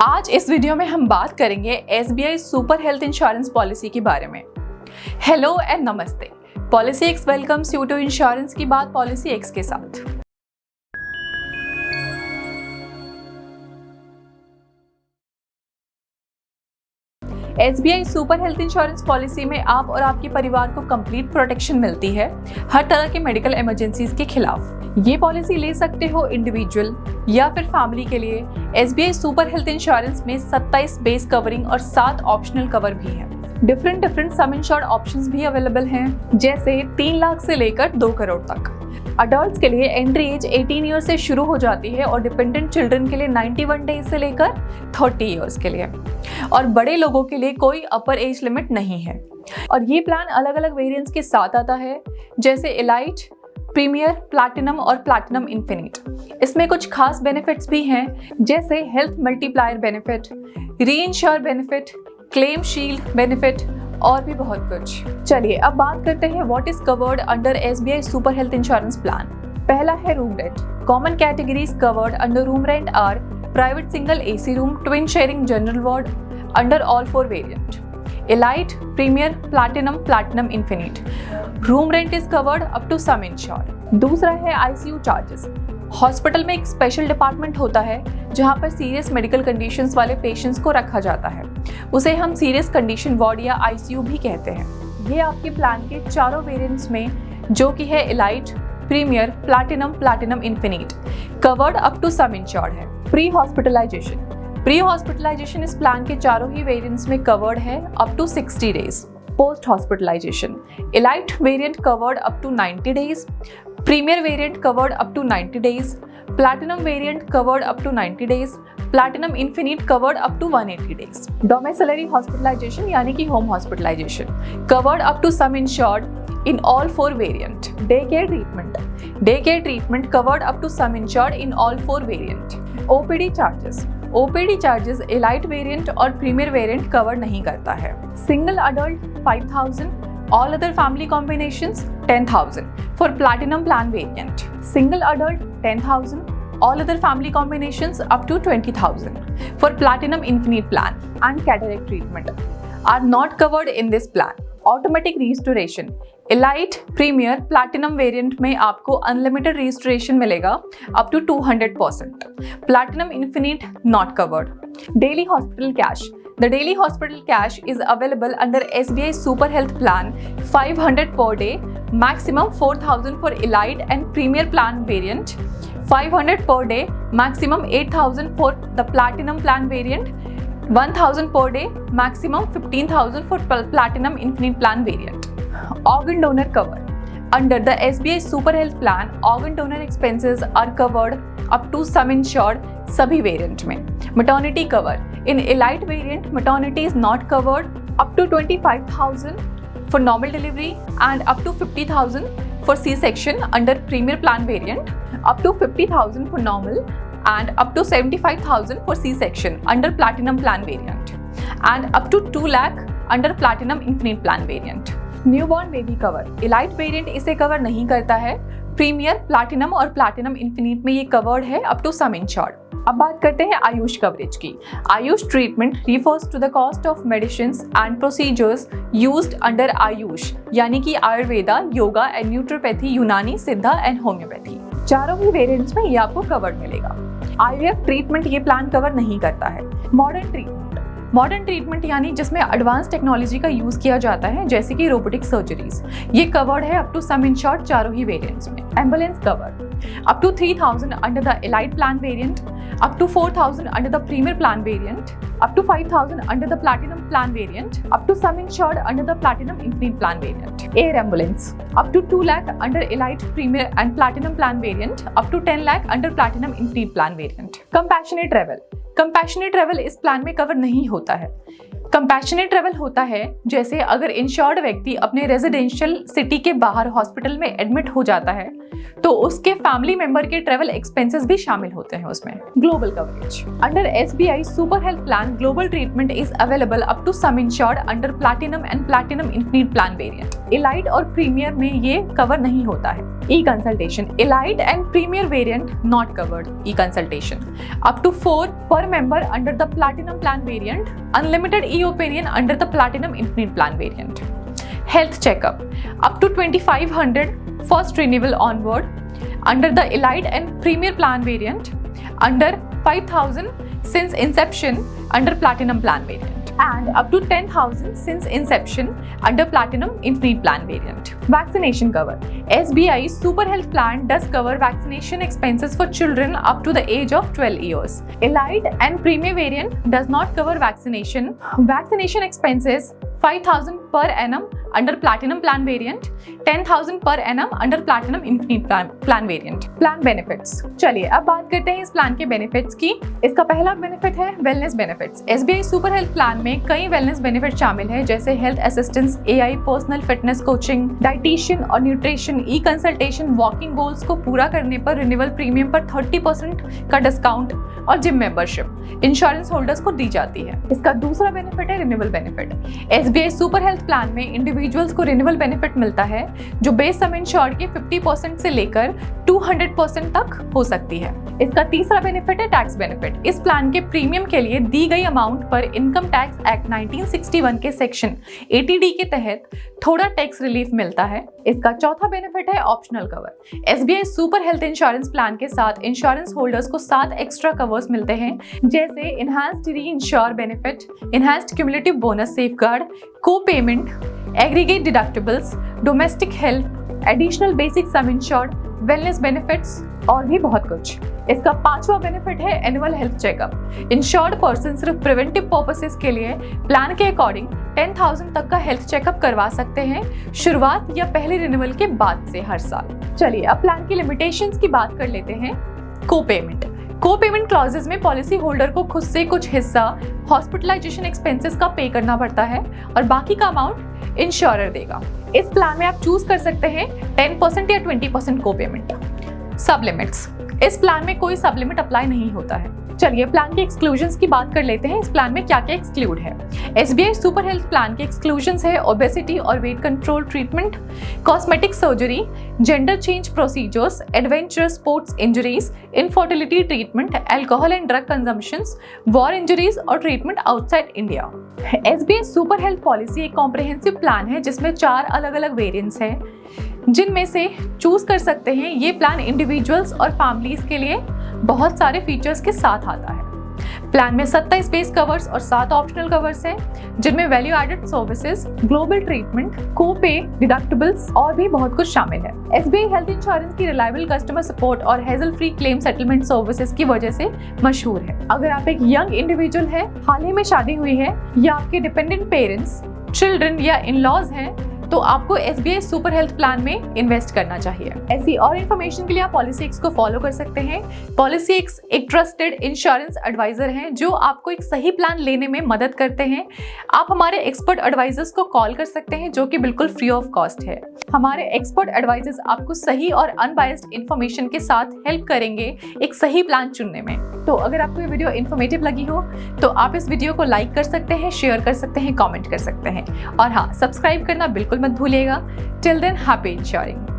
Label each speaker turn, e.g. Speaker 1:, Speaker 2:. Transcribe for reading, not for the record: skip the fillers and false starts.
Speaker 1: आज इस वीडियो में हम बात करेंगे SBI super health insurance policy के बारे में। Hello and namaste. Policy X welcomes you to insurance की बात पॉलिसी एक्स के साथ। SBI super health insurance policy में आप और आपके परिवार को कंप्लीट प्रोटेक्शन मिलती है हर तरह के मेडिकल इमरजेंसीज के खिलाफ। ये पॉलिसी ले सकते हो इंडिविजुअल या फिर फैमिली के लिए। SBI सुपर हेल्थ इंश्योरेंस में 27 बेस कवरिंग और 7 ऑप्शनल कवर भी हैं। डिफरेंट सम इंश्योर्ड ऑप्शंस भी अवेलेबल हैं, जैसे 3 लाख से लेकर 2 करोड़ तक। अडल्ट्स के लिए एंट्री एज 18 ईयर से शुरू हो जाती है और डिपेंडेंट चिल्ड्रन के लिए 91 डेज से लेकर 30 ईयर्स के लिए, और बड़े लोगों के लिए कोई अपर एज लिमिट नहीं है। और ये प्लान अलग अलग वेरिएंट्स के साथ आता है, जैसे एलाइट, प्रीमियर, प्लैटिनम और प्लैटिनम इन्फिनिट। इसमें कुछ खास बेनिफिट्स भी हैं, जैसे हेल्थ मल्टीप्लायर बेनिफिट, री ensure benefit, claim shield benefit और भी बहुत कुछ। चलिए अब बात करते हैं what is covered under SBI super health insurance plan. पहला है room rent. Common categories covered under room rent are private single AC room, twin sharing general ward under all 4 variant, elite, premiere, Platinum infinite. Room rent is covered up to sum insured. दूसरा है ICU charges. Hospital में एक special department होता है जहां पर serious medical conditions वाले patients को रखा जाता है। उसे हम सीरियस कंडीशन वार्ड या ICU भी कहते हैं। ये आपके प्लान के चारों वेरिएंट्स में, जो कि है Elite, premiere, Platinum Infinite, covered up to sum insured है। प्री हॉस्पिटलाइजेशन इस प्लान के चारों ही वेरिएंट्स में कवर्ड है up to 60 days. Post hospitalization, Elite variant covered up to 90 days, Premier variant covered up to 90 days, Platinum variant covered up to 90 days, Platinum Infinite covered up to 180 days. Domiciliary hospitalization यानी कि home hospitalization, covered up to sum insured in all 4 variant. Day care treatment covered up to sum insured in all 4 variant. OPD charges elite variant और premier variant cover नहीं करता है। Single adult 5,000, all other family combinations 10,000 for platinum plan variant. Single adult 10,000, all other family combinations up to 20,000 for platinum infinite plan, and cataract treatment are not covered in this plan. Automatic restoration, elite, premier, platinum variant में आपको unlimited restoration मिलेगा up to 200%. Platinum infinite not covered. Daily hospital cash. The daily hospital cash is available under SBI Super Health Plan, 500 per day, maximum 4,000 for elite and premier plan variant, 500 per day, maximum 8,000 for the platinum plan variant, 1,000 per day, maximum 15,000 for platinum infinite plan variant. Organ donor cover. Under the SBI Super Health Plan, organ donor expenses are covered up to sum insured सभी variant में। Maternity cover. In elite variant, maternity is not covered up to 25,000 for normal delivery and up to 50,000 for C-section under premier plan variant, up to 50,000 for normal and up to 75,000 for C-section under platinum plan variant, and up to 2 lakh under platinum infinite plan variant. Newborn baby cover, elite variant इसे cover नहीं करता है। Premier, platinum और platinum infinite में ये covered है up to sum insured. अब बात करते हैं आयुष कवरेज की। AYUSH treatment refers to the cost of medicines and procedures used under AYUSH, यानी कि आयुर्वेदा, योगा एंड न्यूट्रोपैथी, यूनानी, सिद्धा एंड होम्योपैथी। चारों ही वेरिएंट्स में ये आपको कवर्ड मिलेगा। IVF ट्रीटमेंट ये प्लान कवर नहीं करता है। मॉडर्न ट्रीटमेंट यानी जिसमें एडवांस टेक्नोलॉजी का यूज किया जाता है, जैसे कि रोबोटिक सर्जरीज, ये कवर्ड है अप टू सम इंश्योर्ड चारों ही वेरिएंट्स में। Ambulance cover up to 3,000 under the elite plan variant, up to 4,000 under the premier plan variant, up to 5,000 under the platinum plan variant, up to sum insured under the platinum infinite plan variant. Air ambulance up to 2 lakh under elite, premier and platinum plan variant, up to 10 lakh under platinum infinite plan variant. Compassionate travel इस plan में cover नहीं होता है। Compassionate travel होता है जैसे अगर insured व्यक्ति अपने रेजिडेंशियल सिटी के बाहर हॉस्पिटल में एडमिट हो जाता है तो उसके फैमिली मेंबर के ट्रैवल एक्सपेंसेस भी शामिल होते हैं उसमें। Global coverage under SBI super health plan global treatment is available up to sum insured under platinum and platinum infinite plan variant. Elite और प्रीमियर में ये कवर नहीं होता है। E consultation elite and premier variant not covered. E consultation up to 4 per member under the platinum plan variant, unlimited e opinion under the platinum infinite plan variant. Health checkup up to 2500 first renewal onward under the elite and premier plan variant, under 5000 since inception under platinum plan variant, and up to 10,000 since inception under platinum infinite plan variant. Vaccination cover SBI super health plan does cover vaccination expenses for children up to the age of 12 years. Elite and premier variant does not cover vaccination expenses 5,000 per annum under platinum plan variant, 10,000 per annum under platinum infinite plan variant. Plan benefits चलिए अब बात करते हैं इस plan के benefits की। इसका पहला बेनिफिट है wellness benefits. SBI super health plan में कई वेलनेस बेनिफिट शामिल है जैसे health assistance, AI personal fitness coaching, dietitian और nutrition, e consultation, walking goals को पूरा करने पर रिन्यूअल प्रीमियम पर 30% का डिस्काउंट और जिम मेंबरशिप इंश्योरेंस होल्डर्स को दी जाती है। इसका दूसरा बेनिफिट है renewal benefit. SBI super health plan में इंडिविजुअल्स को रिन्यूअल बेनिफिट मिलता है जो बेस सम इंश्योर्ड के 50% से लेकर 200% तक हो सकती है। इसका तीसरा बेनिफिट है टैक्स बेनिफिट। इस प्लान के प्रीमियम के लिए दी गई अमाउंट पर इनकम टैक्स एक्ट 1961 के सेक्शन 80D के तहत थोड़ा टैक्स रिलीफ मिलता है। इसका चौथा बेनिफिट है optional cover. SBI super health insurance plan के साथ इंश्योरेंस होल्डर्स को 7 एक्स्ट्रा कवर्स मिलते हैं जैसे enhanced re ensure benefit, enhanced cumulative bonus safeguard, co payment, aggregate deductibles, domestic health, additional basic sum insured, wellness benefits और भी बहुत कुछ। इसका पांचवा बेनिफिट है annual health checkup. Insured person सिर्फ प्रिवेंटिव पर्पसेस के लिए प्लान के अकॉर्डिंग 10,000 तक का हेल्थ चेकअप करवा सकते हैं शुरुआत या पहले रिन्यूअल के बाद से हर साल। चलिए अब प्लान की लिमिटेशंस की बात कर लेते हैं। को पेमेंट क्लॉजेस में पॉलिसी होल्डर को खुद से कुछ हिस्सा हॉस्पिटलाइजेशन एक्सपेंसेस का पे करना पड़ता है और बाकी का अमाउंट इंश्योरर देगा। इस प्लान में आप चूज कर सकते हैं 10% या 20% को पेमेंट। सब लिमिट्स इस प्लान में कोई सब लिमिट अप्लाई नहीं होता है। चलिए प्लान के एक्सक्लूजन्स की बात कर लेते हैं। इस प्लान में क्या क्या एक्सक्लूड है। SBI सुपर हेल्थ प्लान के एक्सक्लूजन्स है ओबेसिटी और weight control treatment, cosmetic surgery, gender change procedures, adventurous sports injuries, infertility treatment, alcohol and drug consumptions, war injuries और treatment outside India. SBI super Health policy एक comprehensive plan है जिसमें 4 अलग अलग variants हैं जिनमें से चूज कर सकते हैं। ये प्लान इंडिविजुअल्स और फैमिलीज के लिए बहुत सारे फीचर्स के साथ आता है। प्लान में 27 बेस कवर्स और 7 ऑप्शनल कवर्स हैं जिनमें value added services, global treatment, copay, deductibles और भी बहुत कुछ शामिल है। SBI हेल्थ इंश्योरेंस की रिलायबल कस्टमर सपोर्ट और hazel free claim settlement services की वजह से मशहूर है। अगर आप एक यंग इंडिविजुअल है, हाल ही में शादी हुई है या आपके डिपेंडेंट पेरेंट्स, चिल्ड्रन या इन लॉज हैं तो आपको SBI सुपर हेल्थ प्लान में इन्वेस्ट करना चाहिए। ऐसी और इन्फॉर्मेशन के लिए आप पॉलिसीएक्स को फॉलो कर सकते हैं। पॉलिसीएक्स एक ट्रस्टेड इंश्योरेंस एडवाइजर हैं जो आपको एक सही प्लान लेने में मदद करते हैं। आप हमारे एक्सपर्ट एडवाइजर्स को कॉल कर सकते हैं जो कि बिल्कुल फ्री ऑफ कॉस्ट है। हमारे एक्सपर्ट एडवाइजर्स आपको सही और अनबायस्ड इन्फॉर्मेशन के साथ हेल्प करेंगे एक सही प्लान चुनने में। तो अगर आपको ये वीडियो इन्फॉर्मेटिव लगी हो तो आप इस वीडियो को लाइक कर सकते हैं, शेयर कर सकते हैं, कमेंट कर सकते हैं और हाँ, सब्सक्राइब करना बिल्कुल मत भूलिएगा। Till then, happy ensuring.